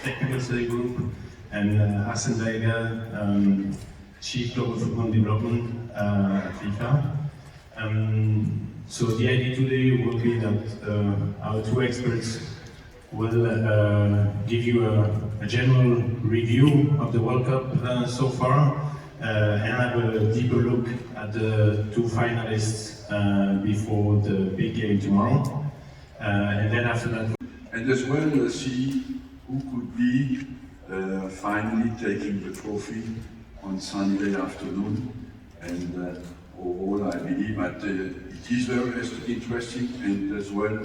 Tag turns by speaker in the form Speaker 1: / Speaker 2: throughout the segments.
Speaker 1: Technical Study Group, and Arsene Wenger, Chief Global Football Development at FIFA. So the idea today will be that our two experts will give you a general review of the World Cup so far, and have a deeper look at the two finalists before the big game tomorrow. And then after that,
Speaker 2: and as well see who could be finally taking the trophy on Sunday afternoon. And overall, I believe that it is very interesting and as well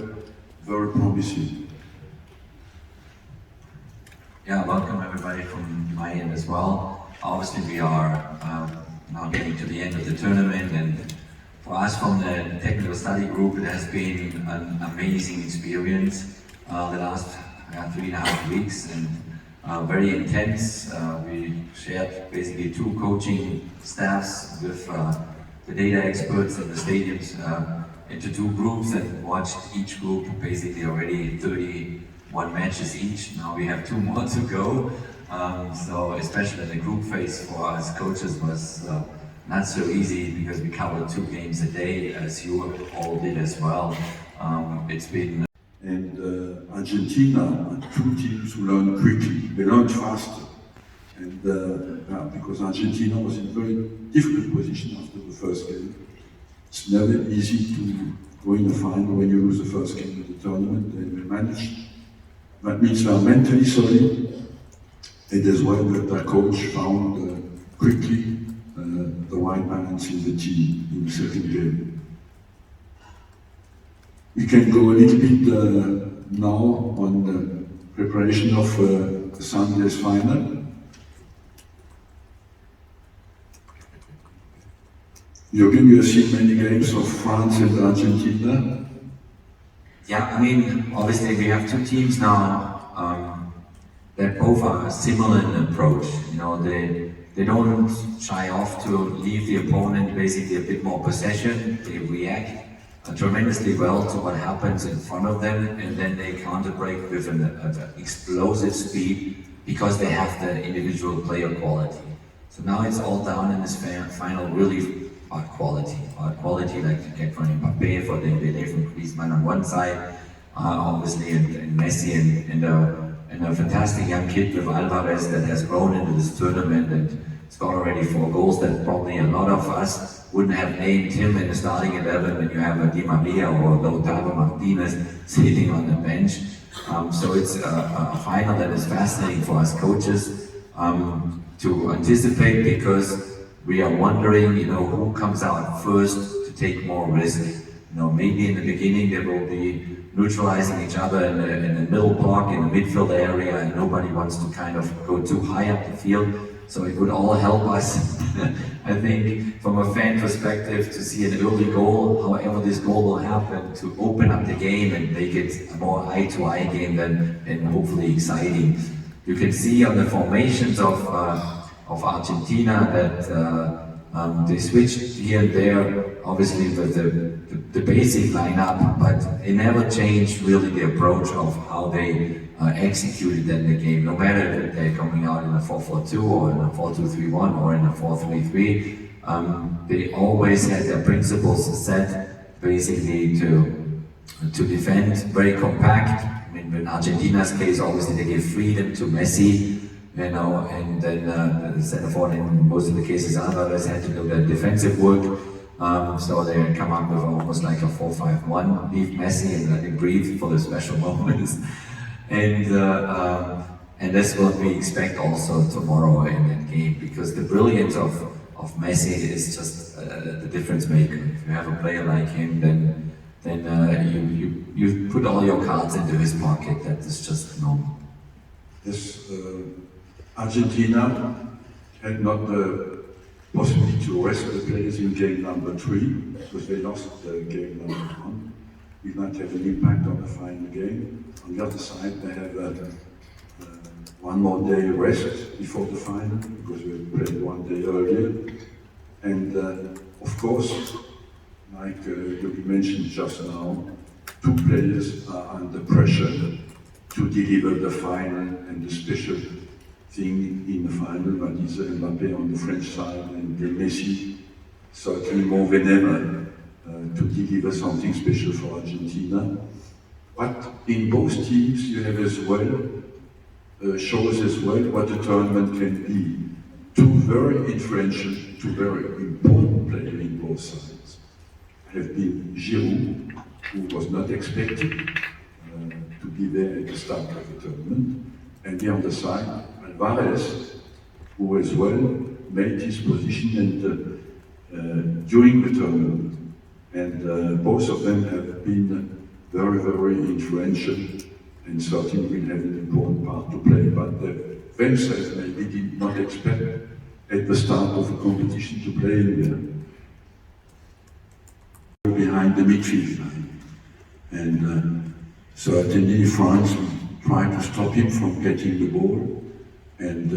Speaker 2: very promising.
Speaker 3: Yeah, welcome everybody from my end as well. Obviously, we are now getting to the end of the tournament, and for us from the Technical Study Group, it has been an amazing experience the last 3.5 weeks, and very intense. We shared basically 2 coaching staffs with the data experts in the stadiums into 2 groups, and watched each group basically already 31 matches each. Now we have 2 more to go. So especially the group phase for us coaches was not so easy, because we covered 2 games a day, as you all did as well. It's been...
Speaker 2: And Argentina are 2 teams who learn quickly, they learn faster. And because Argentina was in a very difficult position after the first game. It's never easy to go in the final when you lose the first game of the tournament, and we managed. That means they are mentally solid, and as well that their coach found quickly the right balance in the team in the second game. We can go a little bit now on the preparation of Sunday's final. Jürgen, you have seen many games of France and Argentina.
Speaker 3: Yeah, I mean, obviously we have 2 teams now that both are similar in approach. You know, they don't shy off to leave the opponent basically a bit more possession. They react tremendously well to what happens in front of them, and then they counter-break with an explosive speed, because they have the individual player quality. So now it's all down in this final really about quality like you get from Mbappé, for Dembélé, from Klinsmann on one side, obviously, and Messi, and a fantastic young kid with Alvarez that has grown into this tournament and scored already 4 goals that probably a lot of us wouldn't have named him in the starting 11 when you have a Di Maria or Lautaro Martinez sitting on the bench. So it's a final that is fascinating for us coaches to anticipate, because we are wondering, you know, who comes out first to take more risk. You know, maybe in the beginning they will be neutralizing each other in the middle block, in the midfield area, and nobody wants to kind of go too high up the field. So it would all help us, I think, from a fan perspective, to see an early goal, however this goal will happen, to open up the game and make it a more eye-to-eye game than hopefully exciting. You can see on the formations of Argentina that they switched here and there, obviously with the basic lineup, but it never changed really the approach of how they executed then the game. No matter if they're coming out in a 4-4-2 or in a 4-2-3-1 or in a 4-3-3, they always had their principles set basically to defend very compact. I mean, in Argentina's case, obviously they gave freedom to Messi, you know, and then the center forward in most of the cases Alvarez had to do the defensive work. So they come up with almost like a 4-5-1, leave Messi and let him breathe for the special moments. And that's what we expect also tomorrow in that game, because the brilliance of Messi is just the difference maker. If you have a player like him, then you put all your cards into his pocket. That is just normal.
Speaker 2: Yes, Argentina had not the possibility to rest the players in game number 3, because they lost game number 1. It might have an impact on the final game. On the other side, they have 1 more day rest before the final, because we played 1 day earlier. And of course, like you mentioned just now, 2 players are under pressure to deliver the final and the special thing in the final, that is Mbappé on the French side and Messi, certainly more than ever, to deliver something special for Argentina. But in both teams you have as well, shows as well what a tournament can be. Two very influential, two very important players in both sides have been Giroud, who was not expected to be there at the start of the tournament, and the other side, Alvarez, who as well made his position and during the tournament. And both of them have been very, very influential and certainly will have an important part to play, but themselves maybe did not expect at the start of the competition to play in there. Behind the midfield line. And certainly France tried to stop him from getting the ball, and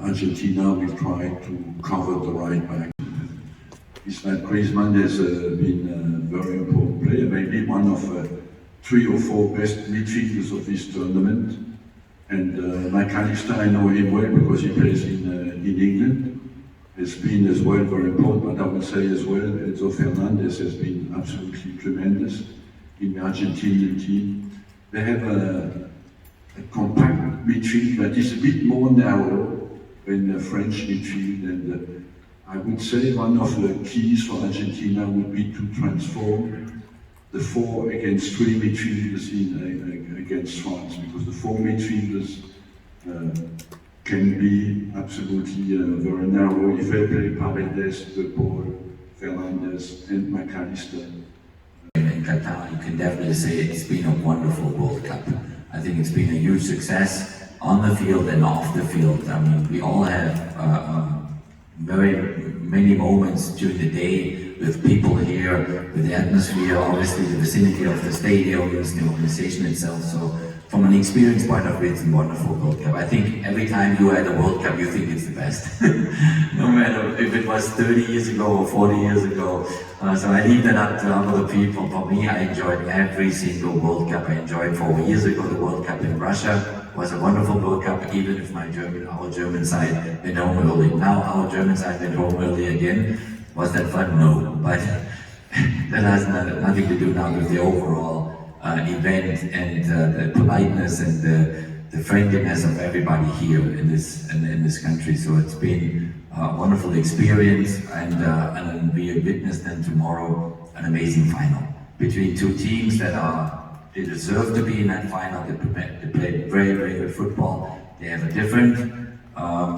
Speaker 2: Argentina will try to cover the right back. Qatar Klinsmann has been a very important player, maybe one of 3 or 4 best midfielders of this tournament. And McAllister, I know him well because he plays in England, has been as well very important, but I would say as well, Enzo Fernandez has been absolutely tremendous in the Argentinian team. They have a compact midfield that is a bit more narrow than the French midfield, and I would say one of the keys for Argentina would be to transform the 4 against 3 midfielders against France, because the 4 midfielders can be absolutely very narrow if they play Paredes, De Paul, Fernandez and McAllister.
Speaker 3: In Qatar, you can definitely say it's been a wonderful World Cup. I think it's been a huge success on the field and off the field. I mean, we all have very many moments during the day with people here, with the atmosphere, obviously the vicinity of the stadiums, the organization itself. So from an experience point of view, it's a wonderful World Cup. I think every time you are at a World Cup, you think it's the best. No matter if it was 30 years ago or 40 years ago. So I leave that up to other people. For me, I enjoyed every single World Cup. I enjoyed 4 years ago the World Cup in Russia. It was a wonderful World Cup, even if our German side went home early. Now our German side went home early again. Was that fun? No. But that has nothing to do now with the overall event and the politeness and the friendliness of everybody here in this country. So it's been a wonderful experience, and we witnessed then tomorrow an amazing final between 2 teams that they deserve to be in that final. They played very, very good football. They have a different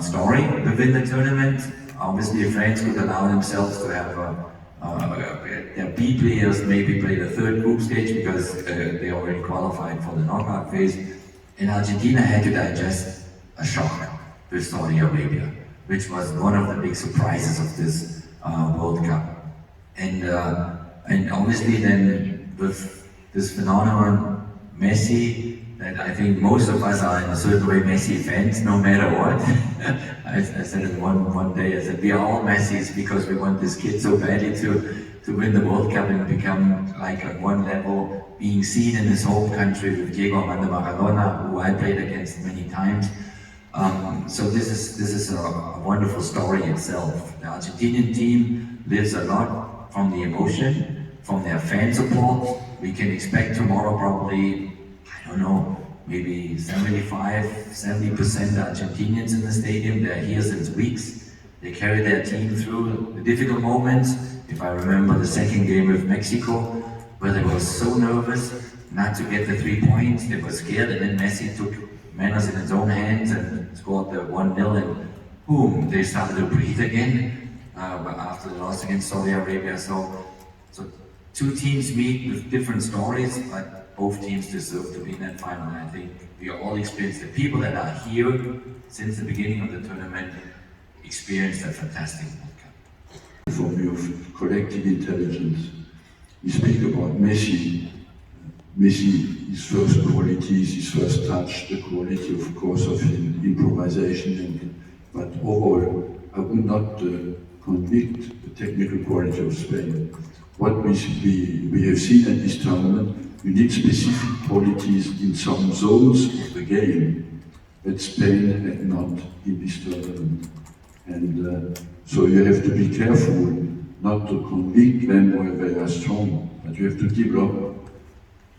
Speaker 3: story within the tournament. Obviously, France could allow themselves to have their B players maybe play the 3rd group stage because they already qualified for the knockout phase. And Argentina had to digest a shock with Saudi Arabia, which was one of the big surprises of this World Cup. And obviously then with this phenomenon, Messi, that I think most of us are in a certain way Messi fans, no matter what. I said it one day, I said, we are all Messis because we want this kid so badly to win the World Cup and become like at one level, being seen in his home country with Diego Armando Maradona, who I played against many times. So this is a wonderful story itself. The Argentinian team lives a lot from the emotion, from their fan support. We can expect tomorrow probably, I don't know, maybe 70% Argentinians in the stadium. They're here since weeks. They carry their team through the difficult moments. If I remember the second game with Mexico, where they were so nervous not to get the 3 points, they were scared, and then Messi took matters in his own hands and scored the 1-0, and boom, they started to breathe again after the loss against Saudi Arabia. So 2 teams meet with different stories, but both teams deserve to be in that final. And I think we all experienced, the people that are here since the beginning of the tournament experienced a fantastic World Cup.
Speaker 2: For me of collective intelligence, we speak about Messi. Messi, his first qualities, his first touch, the quality, of course, of improvisation, but overall, I would not convict the technical quality of Spain. What we have seen at this tournament, you need specific qualities in some zones of the game that Spain had not in this tournament. And so you have to be careful not to convict them where they are strong, but you have to develop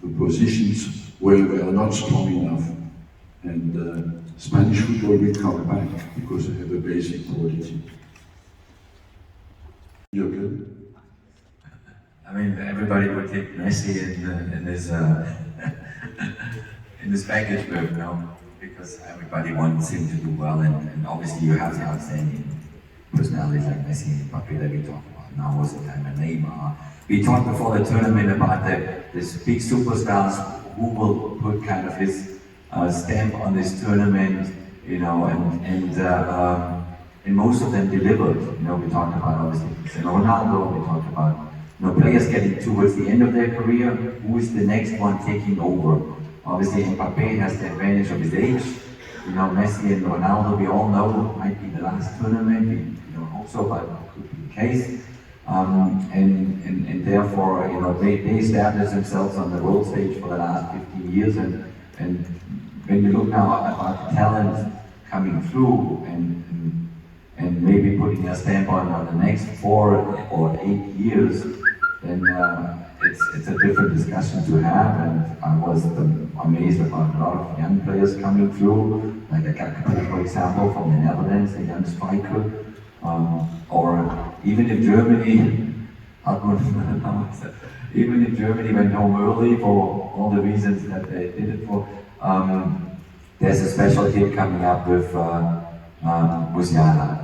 Speaker 2: the positions where they are not strong enough. And Spanish football will come back because they have a basic quality. Jürgen?
Speaker 3: I mean, everybody would take Messi in this in this package group, because everybody wants him to do well, and obviously you have the outstanding personalities like Messi and Mbappe that we talk about now. Was the time, and Neymar. We talked before the tournament about these big superstars who will put kind of his stamp on this tournament, and most of them delivered. We talked about obviously Cristiano Ronaldo. We talked about players getting towards the end of their career. Who is the next one taking over? Obviously, Mbappe has the advantage of his age. Messi and Ronaldo, we all know, might be the last tournament. We don't hope so, but it could be the case. And therefore, they established themselves on the world stage for the last 15 years. And when you look now about the talent coming through and maybe putting a stamp on the next 4 or 8 years, then it's a different discussion to have. And I was amazed about a lot of young players coming through, like a Qatar, for example, from the Netherlands, a young striker. Or even if Germany, even if Germany went home early for all the reasons that they did it for, there's a special kid coming up with Musiala.